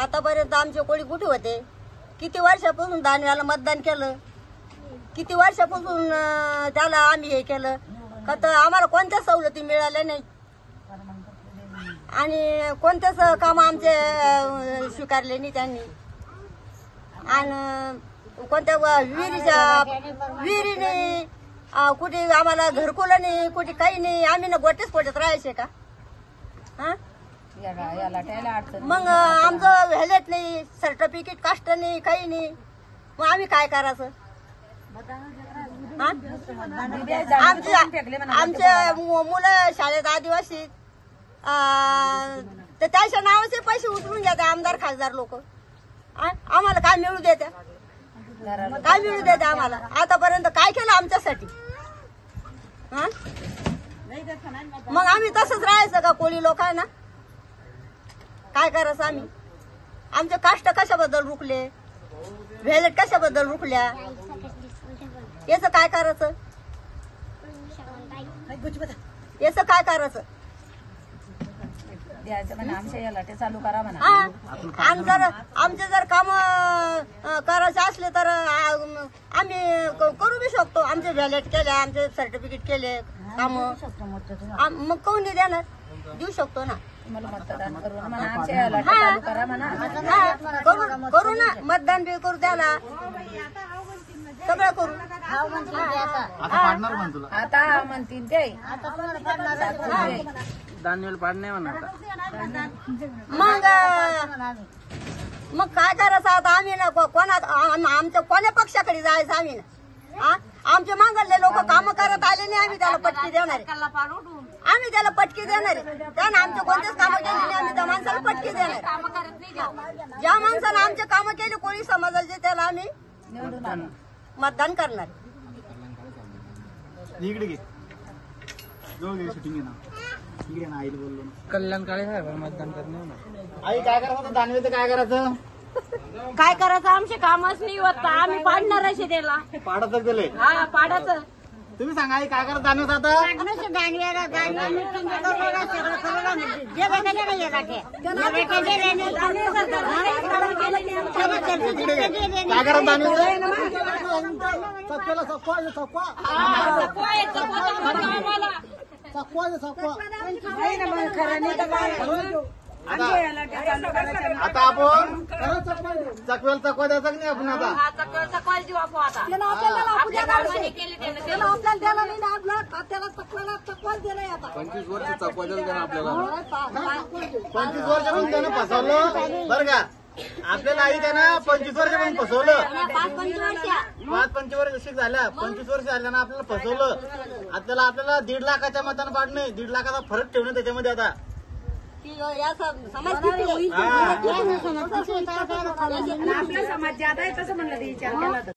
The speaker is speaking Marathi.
आतापर्यंत आमचे कोणी कुठे होते? किती वर्षापासून दानव्याला मतदान केलं, किती वर्षापासून त्याला आम्ही हे केलं का, तर आम्हाला कोणत्याच सवलती मिळाल्या नाही आणि कोणत्याच काम आमचे स्वीकारले नाही त्यांनी. आणि कोणत्या विहिरी नाही, कुठे आम्हाला घरकुल नाही, कुठे काही नाही. आम्ही ना गोटेच पोटत राहायचे का? हा, मग आमचं व्हॅलेट नाही, सर्टिफिकेट कास्ट नाही, काही नाही. मग आम्ही काय करायचं? आमचे मुलं शाळेत आदिवासी, तर त्याच्या नावाचे पैसे उचलून घेतात आमदार खासदार लोक. आम्हाला काय मिळू देत्या? काय मिळू देत्या आम्हाला? आतापर्यंत काय केलं आमच्यासाठी? हा, मग आम्ही तसंच राहायचं का? कोळी लोक आहे ना, काय करायचं आम्ही? आमचे काष्ट कशाबद्दल रुकले, व्हॅलेट कशाबद्दल रुकल्या, याचं काय करायचं? याचं काय करायचं? चालू करा म्हणा. आमचे जर काम करायचे असले तर आम्ही करू बी शकतो. आमचे व्हॅलेट केले, आमचे सर्टिफिकेट केले काम, मग कोण नाही देणार? देऊ शकतो ना. मतदान करू म्हणा, चालू करा म्हणा. करू ना, मतदान बी करू, त्याला सगळं करू. आता म्हणतील ते दानवेल पाडणे म्हणा. मग काय करायचं आता? आम्ही ना आमच्या कोण्या पक्षाकडे जायचं आम्ही ना? आमचे मागले लोक काम करत आले नाही, आम्ही त्याला पटकी देणार आहे. आम्ही त्याला पटकी देणार आहे. त्यानं आमचे कोणतेच कामं केली नाही, आम्ही त्या माणसाला पटकी देणार. ज्या माणसानं आमचे कामं केले कोळी समाजाचे, त्याला आम्ही मतदान करणार. कल्याण काळे साहेब मतदान करणे. आई काय करायचं? दानवेचं काय करायचं? काय करायचं? आमचे कामच नाही होत, आम्ही पाडणार असे त्याला. पाडायचं गेले. हा, पाडायचं. तुम्ही सांगा आई काय करायचं दानवेचं आता? काय करायचं दानवेचं? आता आपण चकवेल चकवा द्यायचा नाही आपण आता. 25 वर्ष चकवा द्यायला आपल्याला. 25 वर्ष पण त्यानं फसवलं बरं का? आपल्याला आई त्यानं 25 वर्ष पण फसवलं. 5-25 वर्ष झाल्या, 25 वर्ष झाल्यानं आपल्याला फसवलं. आपल्याला 1.5 लाखाच्या मतानं पाडणे, 1.5 लाखाचा फरक ठेवणं त्याच्यामध्ये. आता आपला समाज ज्यादा आहे तसं म्हणलं ते विचार केला.